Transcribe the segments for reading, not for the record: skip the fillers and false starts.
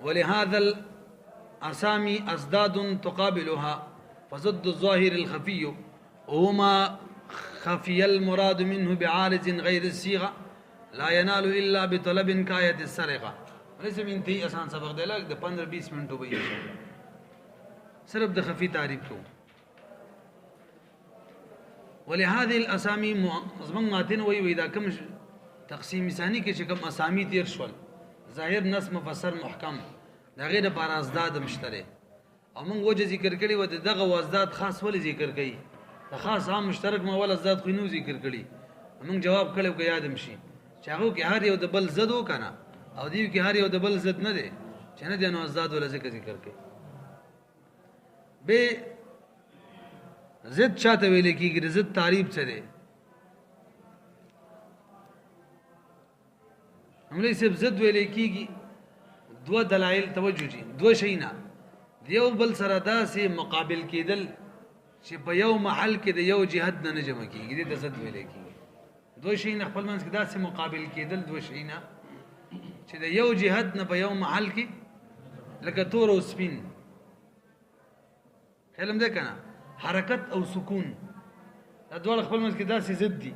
ولهذا الأسامي أزداد تقابلها، فضد الظاهر الخفي وما خفي المراد منه بعارض غير الصيغة لا ينال إلا بطلب كاية السرقة. ليس من تي آسان سبق دے لگ 15-20 منٹوں بھئی صرف د خفی تعریف کو. ولهذه الأسامي مضمون ماتن وی دا کم تقسیم ثانی کې چې کم اسامی تیر شول ظاهر نص مفسر محکم دا غیر پر ازداد مشترک او موږ وجه ذکر کړي و دغه وازداد خاص ول ذکر کړي د خاص عام مشترک ما ول ازداد خو نو ذکر کړي موږ جواب کړو که یاد مشي چې هغه کې هر یو د بل زد وکنه او دیو کې هر یو د بل زد نه دی چې نه دی نو ازداد ول ذکر کړي به زد چاته ویل کېږي زد تعریف څه دی هملې سب زد ویل کېږي دو دلایل توجه دي دو شینا دیو بل سره داسې مقابل کېدل چې په یو محل کې د یو جهت نه جمع کېږي د زد ویل کېږي دو شینا خپل منځ کې داسې مقابل کېدل دو شینا چې د یو جهت نه په یو محل کې لکه تور او سپین علم ده کنه حرکت او سکون دا ډول خپل منځ کې داسې ضد دي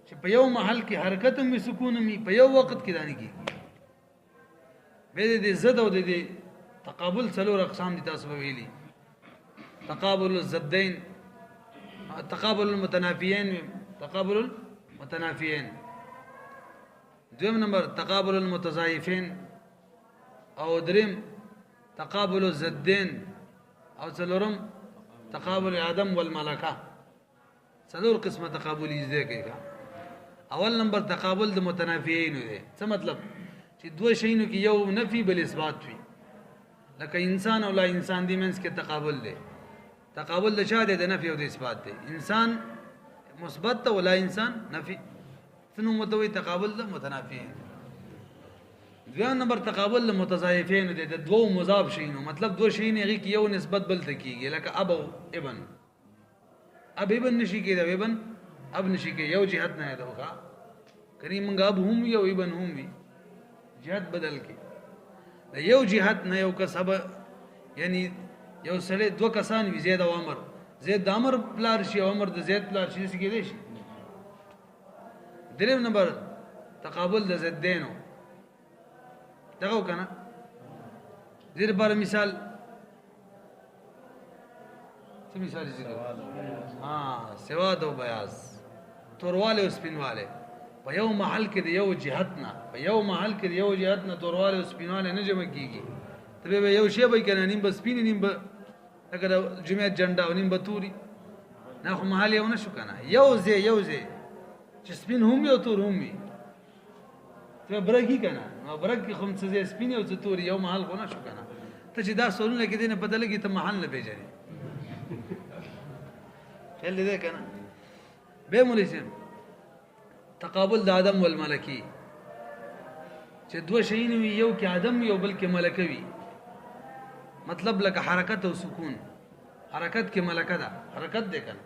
چې په یو محل کې حرکت هم سکون هم په یو وخت کې دانی کېږي به دې زد او دې تقابل څلور اقسام دي تاسو ویلي تقابل الزدين تقابل المتنافيين تقابل المتنافيين دوم نمبر تقابل المتضاعفين او دریم تقابل الزدين او څلورم تقابل العدم والملكه څلور قسمه تقابل یې کوي اول نمبر تقابل د متنافیین دی څه مطلب چې دوه شیونو کې یو نفي بل اثبات وي لکه انسان او لا انسان دی منځ کې تقابل دی تقابل د چا دی د نفي او د اثبات دی انسان مثبت او لا انسان نفي څنو متوي تقابل د متنافیین دویم نمبر تقابل د متضاعفین دی د دوه مضاف شینو مطلب دوه شین هغه کې یو نسبت بل ته کیږي لکه اب او ابن اب ابن نشي کېدا ابن اب نشي کې یو جهت نه دوغه کریم اب هم یو ابن هم وي جهت بدل کې یو جهت نه یو کسب یعنی یو سره دو کسان وي زید او عمر زید د عمر پلار شي او عمر د زید پلار شي څه کېدې شي دریم نمبر تقابل د زدینو دغه کنه زیر بار مثال څه مثال ذکر سواد او بیاض تورواله او سپینواله په یو محل کې د یو جهت نه په یو محل کې د یو جهت نه تورواله او سپینواله نه جمع کیږي ته به یو شی به کنه نیم بس سپین نیم به اگر جمعیت جنډا او نیم به توري نه خو محل یو نشو کنه یو ځای چې سپین هم یو تور هم وي ته برګی کنه نو برګ کې خم څه سپین او څه تور یو محل خو نشو کنه ته چې دا سولونه کې دینه بدل کې ته محل نه پیژنې خل دې کنه به مولسم تقابل د آدم والملکی چې دوه شیین وي یو کې آدم یو بل کې ملک وي مطلب لکه حرکت او سکون حرکت کې ملکه ده حرکت ده کنه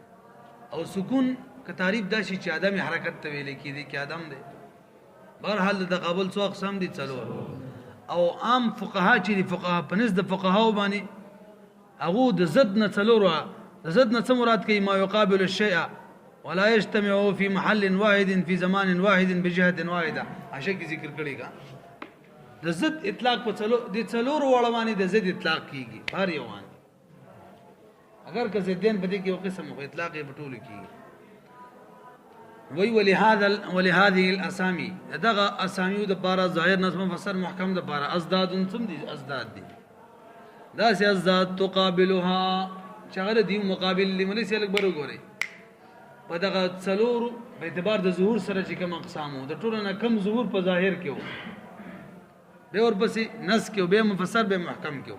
او سکون که تعریف دا شي چې آدم حرکت ته ویل کېږي کې آدم ده بهرحال د تقابل څو اقسام دي څلور او عام فقها چې دي فقها په نس د فقهاو باندې هغه د ضد نه څلور د ضد نه څه مراد کوي ما يقابل الشيء ولا يجتمع في محل واحد في زمان واحد بجهة واحدة عشان ذکر کړي کا د ضد اطلاق په څلور وړ باندې د ضد اطلاق کیږي هر یو باندې اگر که زدين په دې کې یو قسم خو اطلاق یې بټول کیږي وی ولهذه الاسامي دغه اسامي د بارا ظاهر نظم مفسر محکم د بارا ازداد ثم دي ازداد دي دا سي ازداد تقابلها شغله دي مقابل لمن سي لک برو ګوري په دغه څلور په اعتبار د ظهور سره چې کوم اقسامو د ټولو نه کم ظهور په ظاهر کې وو به اور پسې نس کې به مفسر به محکم کې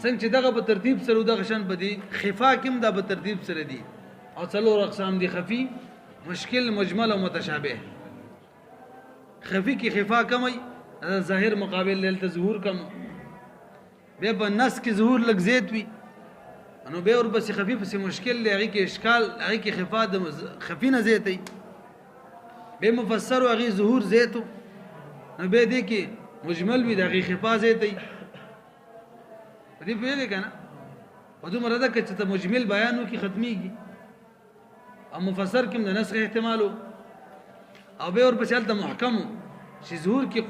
څنګه چې دغه په ترتیب سره دغه شان بدی خفا کوم د په ترتیب سره دي او څلور اقسام دي خفي مشکل مجمل او متشابه خفي کې خفا کمي ظاهر مقابل له ظهور کم به په نس کې ظهور لګ زیات وي انو به اور بس خفيف سي مشکل لغي کې اشکال هغه کې خفا د خفي نه زیاتي به مفسر او هغه ظهور زیاتو نو به دي کې مجمل وي دغه خفا زیاتي په دې پوهېږې که نه په دومره ده که چې ته مجمل بیان وکړي ختمیږي او مفسر کې هم د نسخ احتمال او بیا ورپسې هلته محکم چې ظهور کې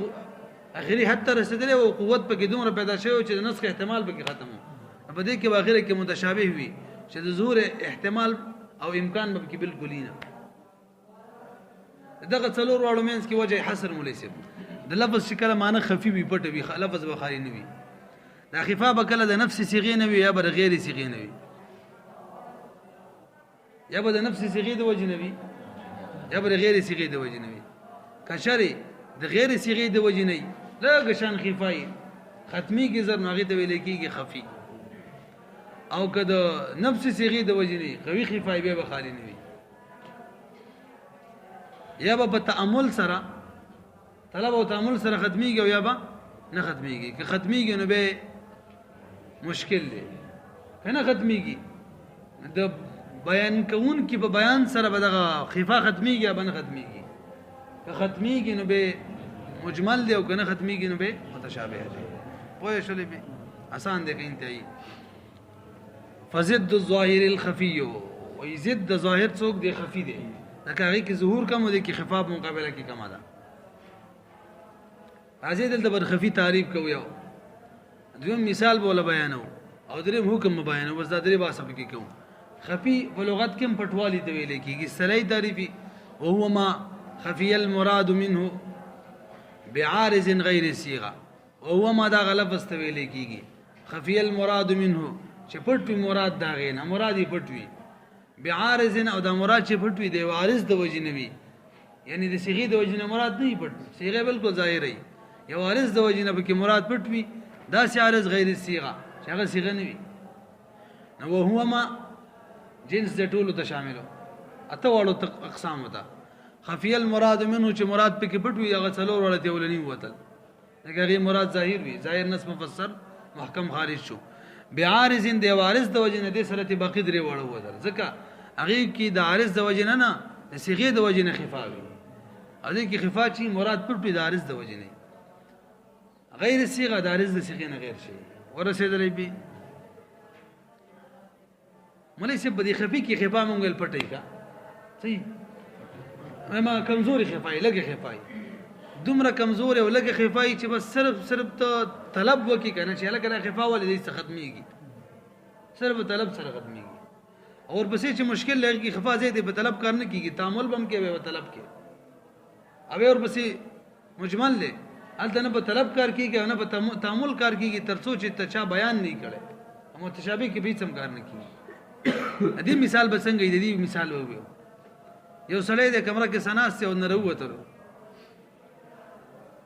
اخري حد ته رسېدلی او قوت پکې دومره پیدا شوی چې د نسخ احتمال پکې ختم و په دې کې به اخره کې متشابه وي چې د ظهور احتمال او امکان به پکې بالکل نه دغه څلور واړو منځ کې وجه حصر مولی صاحب د لفظ چې کله معنی خفي وي پټه وي لفظ به خالي نه وي دا خفا به کله د نفس صيغې نه وي یا به د غیر صيغې نه وي یا به د نفس صيغې د وجې نه وي یا به د غیر صيغې د وجې نه وي که چېرې د غیر صيغې د وجې نه وي لږ شان خفا یي ختمیږي زر نو هغې ته ویلی کېږي خفي او که د نفس صيغې د وجې نه وي قوي خفا بیا به خالي نه وي یا به په تأمل سره طلب او تأمل سره ختمیږي او یا به نه ختمیږي که ختمیږي نو به مشکل دی که نه ختمیږي د بیان کوونکي په بیان سره به دغه خفا ختمیږي یا به نه ختمیږي که ختمیږي نو به مجمل دی او که نه ختمیږي نو به متشابه دی پوه شولې به آسان دی که انتهایی فضد الظاهر الخفي وای ضد د ظاهر څوک دی خفي دی لکه هغې کې ظهور کم و دی کې خفا په مقابله کې کمه ده راځئ دلته به خفي تعریف کوو یو دویم مثال به وله بیانو او دریم حکم به بیانو بس دا درې بحثه پکې کوو خفي په لغت کې هم پټوالي ته ویلی کېږي اصطلاحي تعریفي وهو ما خفي المراد منه بعارض غیر صيغه وهو ما دا لفظ ته ویلی کېږي خفي المراد منه چې پټ وي مراد د هغې نه مراد یې پټ وي بعارض او دا مراد چې پټ وي د یو عارض د وجې نه وي یعنې د صیغې د وجې نه مراد نه وي پټ صیغه بلکل ظاهره وي یو عارض د وجې نه پکې مراد پټ وي داسې عارض غیر صیغه چې هغه صیغه نه وي نو وهو ما جنس د ټولو ته شاملو اته واړو اقسامو ته خفي المراد منه چې مراد پکې پټ وي هغه څلور واړه ته ولني وتل لکه هغې مراد ظاهر وي ظاهر نص مفسر محکم خارج شو بعارض د یو عارض د وجې نه دې سره ته باقي درې واړه وتل ځکه هغې کې د عارض د وجې نه د صیغې د وجې نه خفا وي او دې کې خفا چې مراد پټ وي د عارض د وجې نه غیر صيغه د عارض د صيغې نه غیر شي ورسېدلی بي مولوي صاحب په دې خفي کې خفا مونږ ویل پټی کا صحیح ما کمزوري خفای لږه خفای دومره کمزوري او لږه خفای چې بس صرف ته طلب وکي کنه چې لکه خفا ولې دې ختميږي صرف طلب سره ختميږي اور پسې چې مشکل لږه خفا زه دې په طلب کار نه کیږي تعامل بم کې به طلب کې اوبه اور پسې مجمل له الته نه په طلب کار کیږي نه په تعامل کار کیږي ترڅو چې تچا بیان نه کړي متشابه کې به سم کار نه کیږي دې مثال به څنګه دې مثال وو یو سړی د کمره کې سناست او نه وروته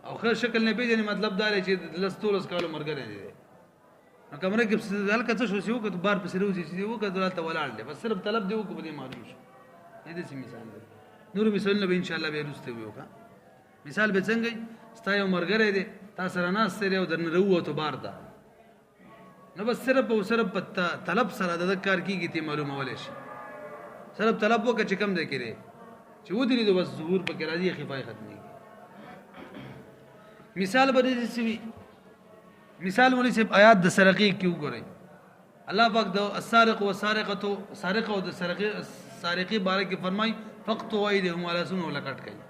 او خیر شکل نه پیژنې مطلب دا دی چې لستولس کالو مرګره دی نو کمره کې هلکه څه شو چې وکړو بار پسې روزي چې وکړو دلته ولاړ دی بس صرف طلب دی وکړو دې معلوم شو دې مثال دی نور مثالونه به ان شاء الله به وروسته وکړو مثال به څنګه ستا یو مرګره دی تا سره ناست دی او درنه وروته بار ده نو بس صرف او صرف طلب سره د کار کیږي ته معلومه ولې شي صرف طلب وکړه چې کم دی کړي چې ودرې د بس ظهور پکې راځي خفای ختمي مثال به دې سوي مثال ولې چې آیات د سرقې کې وګورئ الله پاک د السارق والسارقه سارق او د سارقې باره کې فرمای فقطوا ايديهم على سن ولکټ کوي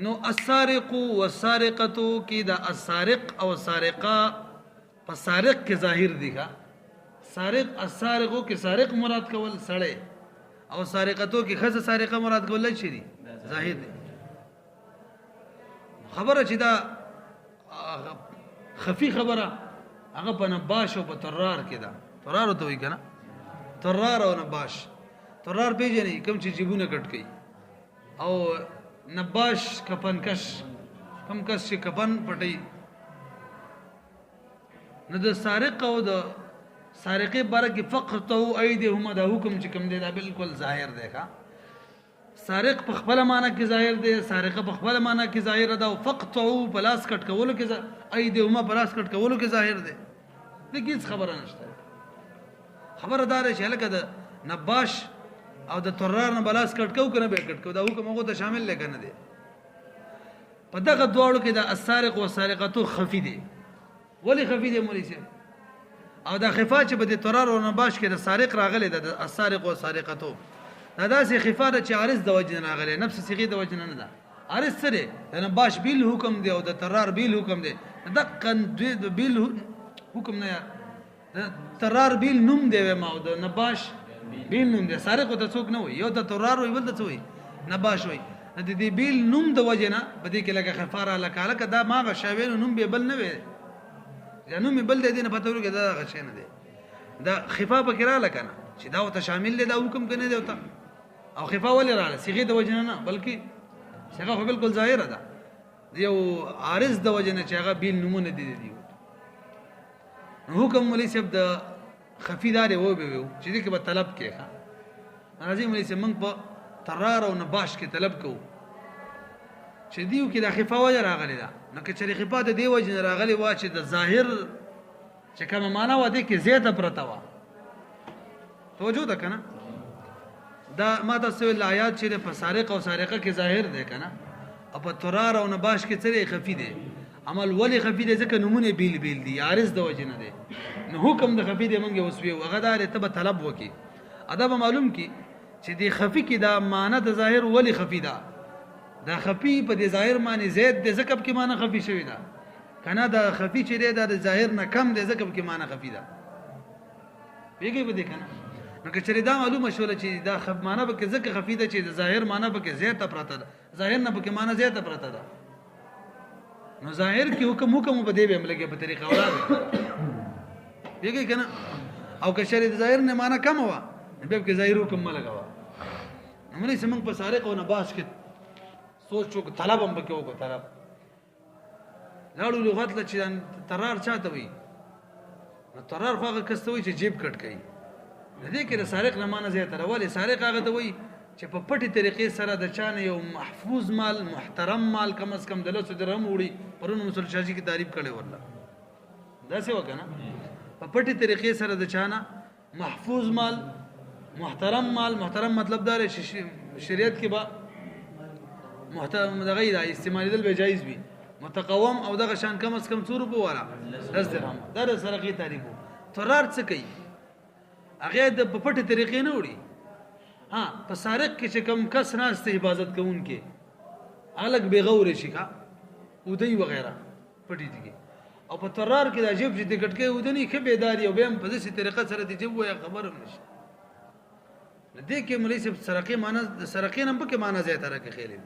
نو السارق والسارقه کې د السارق او سارقه په سارق کې ظاهر دي ښا سارق السارقو کې سارق مراد کول سړی او سارقتو کې خزه سارقه مراد کول شي دي ظاهر دي خبره چې دا خفي خبره هغه په نباش او په طرار کې ده طرار ته وي کنه طرار او نباش طرار پیژنې کوم چې جیبونه کټ کوي او نباش کفن کش کم کس چې کفن پټي نو د سارق او د سارقې باره کې فقطو ایدیهم دا حکم چې کوم دی دا بالکل ظاهر دی ښا سارق په خپل معنی کې ظاهر دی سارقه په خپل معنی کې ظاهر ده او فقطو پلاس کټ کولو کې ایدیهم پلاس کټ کولو کې ظاهر دی د هیڅ خبره نشته خبردار شي لکه د نباش او د طرار نه بلاس کټ کو کنه به کټ کو دا حکم هغه ته شامل لګنه دی په دغه دواړو کې د السارق او سارقته خفي دي ولی خفي دي مولوی صاحب او دا خفا چې په دې ترار او نباش کې د سارق راغلی د السارق او سارقته دا داسې خفا ده چې عارض د وجه نه راغلی نفس صيغه د وجه نه ده عارض سره د نباش بیل حکم دی او د ترار بیل حکم دی دقا د بیل حکم نه د ترار بیل نوم دی ما او د نباش بیل نوم دی سارق ته څوک نه وي یو د ترار وي بل د څه وي نباش وي د دې بیل نوم د وجه نه په دې کې لکه خفاره لکه دا ما شاوینو نوم به بل نه وي یا نوم بل دی نه پته ورګه دا غشي نه دی دا خفا به کرا لکنه چې دا وته شامل دی دا حکم کنه دی وته او خفا ولې رااله صيغه د وجه نه بلکې صيغه خو بالکل ظاهره ده یو عارض د وجه نه چې هغه بیل نمونه دي حکم مولوی صاحب د خفیدار و به چې دې کې به طلب کې ها راځي مولوی صاحب موږ په ترار او نباش کې طلب کوو چې دیو کې د خفا وجه راغلی ده نو که چې خفا د دی وجه راغلی وا چې د ظاهر چې کوم معنا و دې کې زیاته پرته وا توجه ده کنه دا ما تاسو ول آیات چې په سارق او سارقه کې ظاهر ده کنه او په ترار او نباش کې څه خفي ده عمل ولی خفي ده ځکه نمونه بیل بیل دي عارض د وجه نه ده نو حکم د خفي ده مونږ وسوي او غدار ته طلب وکي ادب معلوم کی چې دی خفي کې دا معنی د ظاهر ولی خفي ده دا خفي په دې ظاهر معنی زید د زکب کې معنی خفي شوی ده کنه دا خفي چې دی د ظاهر نه کم د زکب کې معنی خفي ده پیږي به دې کنه نو که چېرې دا معلومه شوله چې دا معنی به کې زکه خفي ده چې د ظاهر معنی به کې زیاته پراته ده ظاهر نه به کې معنی زیاته پراته ده نو ظاهر کې حکم په دې به عمل کې په طریقه ولاده پیږي کنه او که چېرې د ظاهر نه معنی کم و به کې ظاهر حکم ملګوا نو موږ سمنګ په سارق او نباش کې سوچو طلب هم بکې وکړو طلب لاړو لغت له چې ترار چاته وي نو ترار خو هغه کس ته وي چې جیب کټ کوي د دې کې د سارق نه معنی زیاته راولي سارق هغه ته وي چې په پټي طریقې سره د چانه یو محفوظ مال محترم مال کم از کم د 100 درهم وړي پرون مسل شاجي کی تعریف کړي والله دا څه وکنه په پټي طریقې سره د چانه محفوظ مال محترم مطلب دا شریعت کې با محترم دغه دا استعمال دل به جایز وي متقوم او دغه شان کم از کم 100 روپے ولا 10 درهم دا د سرقې تعریف ترار څه کوي هغه د پټه طریقې نه وړي ها په سارق کې چې کم کس ناشته حفاظت کوونکې الګ بغور شي کا ودی وغیرہ پټی دي او په ترار کې د عجیب چې د ګټکې ودنی کې بیداری او به په دې طریقه سره دي جو یا خبر نشي دې کې مولوی صاحب سرقې معنی سرقې نم په کې معنی زیاته راکې خېلې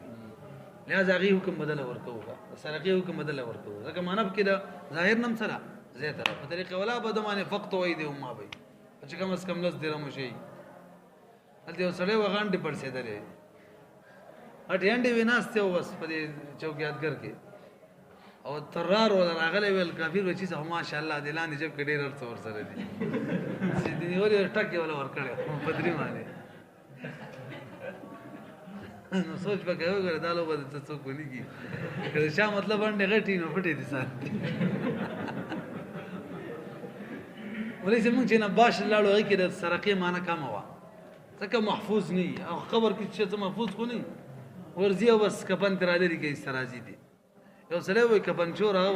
لہذا غي حکم بدل ورکوه سرقې حکم بدل ورکوه ځکه معنی کې د ظاهر نم سره زیاته په طریقه ولا بدمانه فقط وای دی ما به چې کم از کم لس درهم شي هلته سره وغانډې پړسېدلې اټینډې ویناسته وس په دې چوکیاتګر کې او ترار ولا راغلی ویل کافر وچی سه ماشاء الله دلان جب کډیر ورته ور سره دي چې دې ورې ټکي ولا ور کړې بدري معنی نو سوچ پکې وګوره دا لو بده څه کولی کی کله شا مطلب باندې غټي نو پټې دي سات ولې زموږ چې نه باش لاړو هغه کې د سرقې معنی کم و ځکه محفوظ نه او خبر کې چې محفوظ کو نه ورځي او بس کپن تر لري کې استراجي دي یو سره وي کپن چور او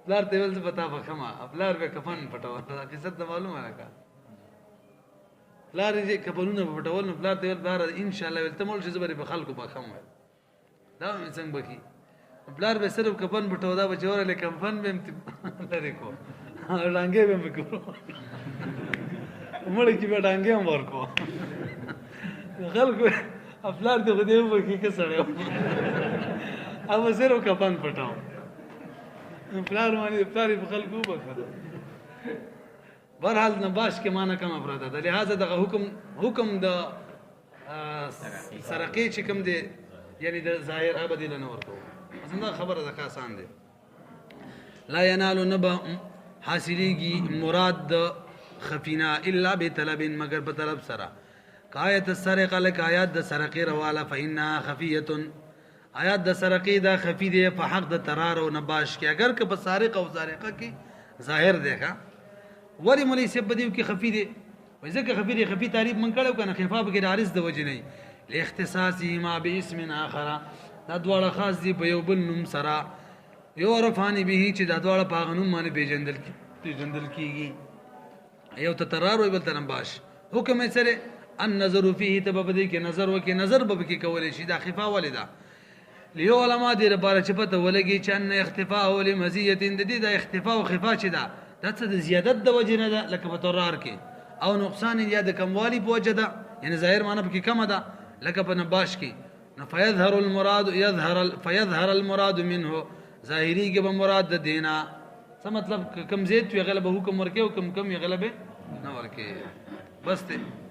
بلار ته ول پتا فخما بلار به کفن پټول دا قصه معلومه راکا بلار دې کپنونه پټول نو بلار ته ول بلار ان شاء الله ول تمول چې زبر به خلکو به خم دا څنګه بکی بلار به صرف کفن پټو دا بچور له کفن به لري کو ډانګې به وکړو مړ کې به ډانګې هم ورکو خلکو افلار ته غدیو بکی کې سړیو او زیرو کفن پټاو پلار باندې پلار په خلکو وکړه برحال نباش کې معنی کم افراده ده لہذا دغه حکم د سرقې چې کوم دی یعنی د ظاهر ابدی نه ورکو څنګه خبره ده آسان دی لا ینال نبا حاصلیږي مراد د خفینا الا بطلب مگر په طلب سره کایت السرقه لك آیات د سرقې رواله فانها خفیه آیات د سرقې دا خفی دی په حق د ترار او نباش کې اگر که په سارق او سارقه کې ظاهر دی ښا ولی مولوی صاحب دیو کې خفی دی وای ځکه خفی تعریف من کړو کنه خفاف کې عارض د وجه نه لاختصاصه ما باسم اخر دا دواړه خاص دی په یو بل نوم سره یو عرفانی به چې دا دواړه په غنوم باندې پیژندل کیږي یو ته ترار وي بل ته نباش حکم یې سره النظر فيه تبدی کې نظر وکي نظر به کې کولې شي دا خفا ولدا لیو علما دې لپاره چې پته ولګي چې ان اختفاء ول مزیه د دې د اختفاء او خفا چې دا د زیادت د وجه نه ده لکه په ترار کې او نقصان یا د کموالی په وجه ده یعنی ظاهر معنی په کې کم ده لکه په نباش کې فيظهر المراد فيظهر المراد منه ظاهری کې به مراد د دینا څه مطلب کم زید وی غلبه حکم ورکه او کم کم یې غلبه نه ورکه بس ته